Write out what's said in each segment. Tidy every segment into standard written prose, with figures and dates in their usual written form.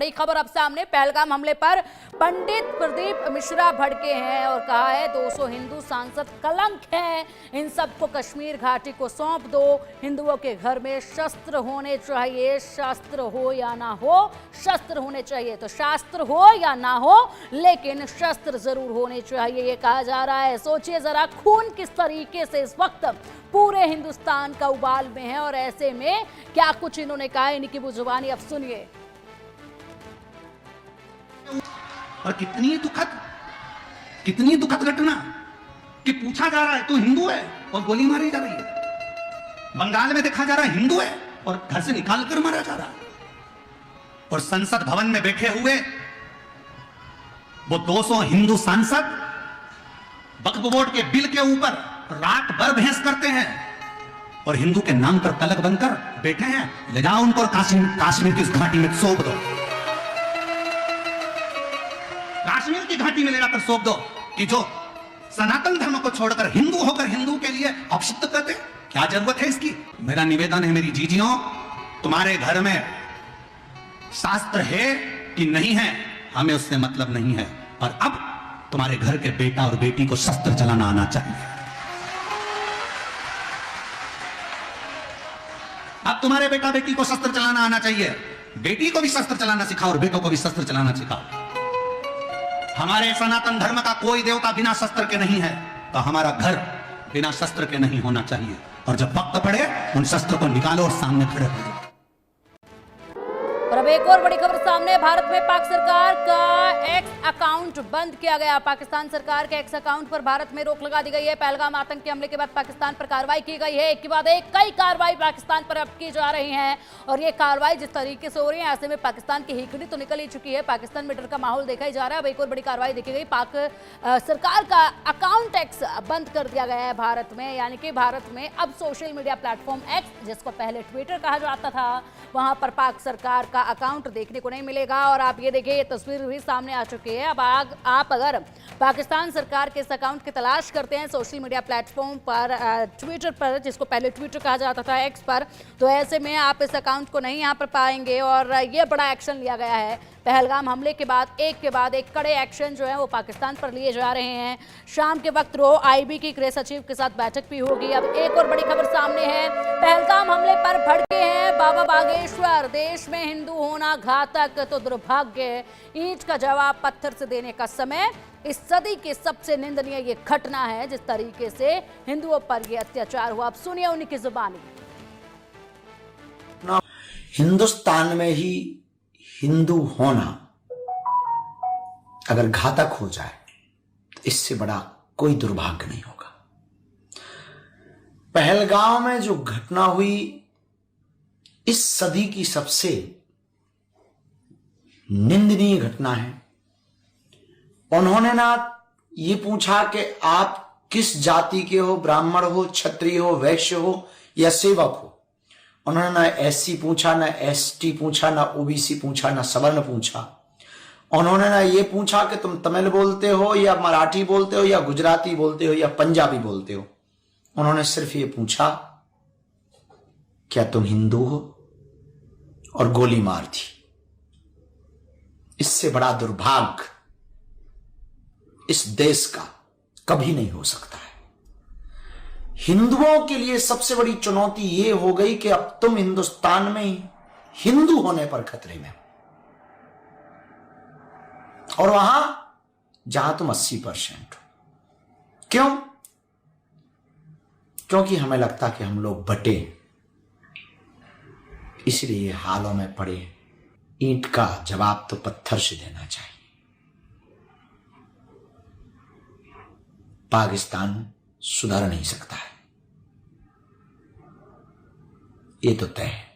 बड़ी खबर अब सामने। पहलगाम हमले पर पंडित प्रदीप मिश्रा भड़के हैं और कहा है 200 हिंदू सांसद कलंक हैं, इन सबको कश्मीर घाटी को सौंप दो। हिंदुओं के घर में शस्त्र होने चाहिए, शास्त्र हो या ना हो, शस्त्र होने चाहिए। तो शास्त्र हो या ना हो लेकिन शस्त्र जरूर होने चाहिए, ये कहा जा रहा है। सोचिए जरा, खून किस तरीके से इस वक्त पूरे हिंदुस्तान का उबाल में है और ऐसे में क्या कुछ इन्होंने कहा, इनकी जुबानी अब सुनिए। और कितनी दुखद घटना कि पूछा जा रहा है तू हिंदू है और गोली मारी जा रही है। बंगाल में देखा जा रहा है हिंदू है और घर से निकाल कर मारा जा रहा है। और संसद भवन में बैठे हुए वो 200 हिंदू सांसद वक्फ बोर्ड के बिल के ऊपर रात भर बहस करते हैं और हिंदू के नाम पर कलंक बनकर बैठे हैं। ले जाओ उनको काश्मीर की उस घाटी में सौंप दो, काश्मीर की घाटी में ले जाकर सौंप दो कि जो सनातन धर्म को छोड़कर हिंदू होकर हिंदू के लिए अपशब्द करते। क्या जरूरत है इसकी? मेरा निवेदन है मेरी जीजियों, तुम्हारे घर में शास्त्र है कि नहीं है हमें उससे मतलब नहीं है। और अब तुम्हारे घर के बेटा और बेटी को शस्त्र चलाना आना चाहिए। अब तुम्हारे बेटा बेटी को शस्त्र चलाना आना चाहिए। बेटी को भी शस्त्र चलाना सिखाओ और बेटों को भी शस्त्र चलाना सिखाओ। हमारे सनातन धर्म का कोई देवता बिना शस्त्र के नहीं है, तो हमारा घर बिना शस्त्र के नहीं होना चाहिए। और जब वक्त पड़े उन शस्त्र को निकालो और सामने खड़े हो जाओ। और अब एक और बड़ी खबर सामने। भारत में पाक सरकार का एक्स अकाउंट बंद किया गया। पाकिस्तान सरकार के एक्स अकाउंट पर भारत में रोक लगा दी गई है। पहलगाम आतंकी हमले के बाद पाकिस्तान पर कार्रवाई की गई है। एक के बाद एक कई कार्रवाई पाकिस्तान पर अब की जा रही हैं और ये कार्रवाई जिस तरीके से हो रही है ऐसे में पाकिस्तान की हिकड़ी तो निकल ही चुकी है। पाकिस्तान में डर का माहौल देखा ही जा रहा है। अब एक और बड़ी कार्रवाई देखी गई। पाक सरकार का अकाउंट एक्स बंद कर दिया गया है भारत में, यानी कि भारत में अब सोशल मीडिया प्लेटफॉर्म एक्स, जिसको पहले ट्विटर कहा जाता था, वहां पर पाक सरकार का अकाउंट देखने को नहीं मिलेगा। और आप ये देखिए, ये तस्वीर भी सामने आ चुकी है। अब आप अगर पाकिस्तान सरकार के इस अकाउंट की तलाश करते हैं सोशल मीडिया प्लेटफॉर्म पर, ट्विटर पर, जिसको पहले ट्विटर कहा जाता था, एक्स पर, तो ऐसे में आप इस अकाउंट को नहीं यहाँ पर पाएंगे। और ये बड़ा एक्शन लिया गया है। पहलगाम हमले के बाद एक कड़े एक्शन जो है वो पाकिस्तान पर लिए जा रहे हैं। शाम के वक्त आईबी की गृह सचिव के साथ बैठक भी होगी। अब एक और बड़ी खबर सामने है। पहलगाम हमले पर भड़के हैं बाबा बागेश्वर, देश में हिंदू होना घातक तो दुर्भाग्य, ईंट का जवाब पत्थर से देने का समय। इस सदी की सबसे निंदनीय ये घटना है जिस तरीके से हिंदुओं पर यह अत्याचार हुआ। अब सुनिए उन्हीं की जुबानी। हिंदुस्तान में ही हिंदू होना अगर घातक हो जाए तो इससे बड़ा कोई दुर्भाग्य नहीं होगा। पहलगाम में जो घटना हुई इस सदी की सबसे निंदनीय घटना है। उन्होंने ना ये पूछा कि आप किस जाति के हो, ब्राह्मण हो, क्षत्रिय हो, वैश्य हो या सेवक हो। उन्होंने ना एससी पूछा, ना एसटी पूछा, ना ओबीसी पूछा, ना सवर्ण पूछा। उन्होंने ना ये पूछा कि तुम तमिल बोलते हो या मराठी बोलते हो या गुजराती बोलते हो या पंजाबी बोलते हो। उन्होंने सिर्फ ये पूछा क्या तुम हिंदू हो, और गोली मार दी। इससे बड़ा दुर्भाग्य इस देश का कभी नहीं हो सकता है। हिंदुओं के लिए सबसे बड़ी चुनौती यह हो गई कि अब तुम हिंदुस्तान में हिंदू होने पर खतरे में, और वहां जहां तुम 80% हो। क्यों? क्योंकि हमें लगता कि हम लोग बटे, इसलिए हालों में पड़े। ईंट का जवाब तो पत्थर से देना चाहिए। पाकिस्तान सुधर नहीं सकता है, ये तो तय है।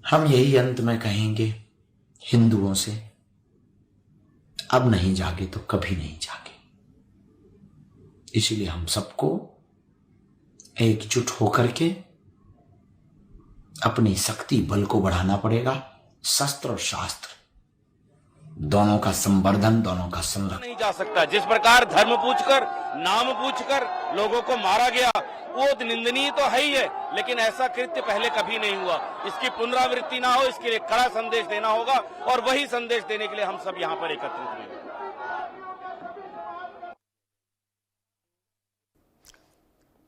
हम यही अंत में कहेंगे हिंदुओं से, अब नहीं जागे तो कभी नहीं जागे। इसीलिए हम सबको एकजुट होकर के अपनी शक्ति बल को बढ़ाना पड़ेगा। शस्त्र और शास्त्र दोनों का संवर्धन, दोनों का संरक्षण नहीं जा सकता। जिस प्रकार धर्म पूछकर, नाम पूछकर लोगों को मारा गया, वो निंदनीय तो है ही है, लेकिन ऐसा कृत्य पहले कभी नहीं हुआ। इसकी पुनरावृत्ति ना हो, इसके लिए कड़ा संदेश देना होगा, और वही संदेश देने के लिए हम सब यहाँ पर एकत्रित हुए।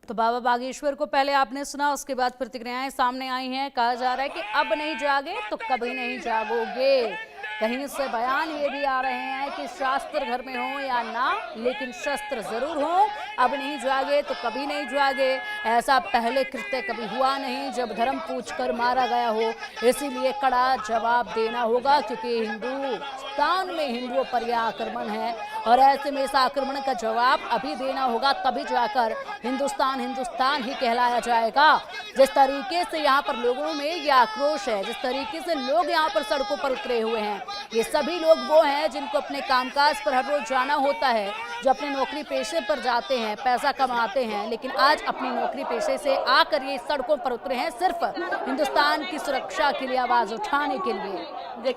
तो बाबा बागेश्वर को पहले आपने सुना, उसके बाद प्रतिक्रियाएं सामने आई हैं। कहा जा रहा है कि अब नहीं जागे तो कभी नहीं जागोगे। कहीं से बयान ये भी आ रहे हैं कि शास्त्र घर में हो या ना, लेकिन शस्त्र जरूर हो। अब नहीं जागे तो कभी नहीं जागे। ऐसा पहले कृत्य कभी हुआ नहीं जब धर्म पूछकर मारा गया हो। इसीलिए कड़ा जवाब देना होगा, क्योंकि हिंदुस्तान में हिंदुओं पर यह आक्रमण है, और ऐसे में इस आक्रमण का जवाब अभी देना होगा, तभी जाकर हिंदुस्तान हिंदुस्तान ही कहलाया जाएगा। जिस तरीके से यहाँ पर लोगों में ये आक्रोश है, जिस तरीके से लोग यहाँ पर सड़कों पर उतरे हुए हैं, ये सभी लोग वो हैं जिनको अपने कामकाज पर हर रोज जाना होता है, जो अपने नौकरी पेशे पर जाते हैं, पैसा कमाते हैं, लेकिन आज अपनी नौकरी पेशे से आकर ये सड़कों पर उतरे हैं सिर्फ हिंदुस्तान की सुरक्षा के लिए आवाज उठाने के लिए। देखिए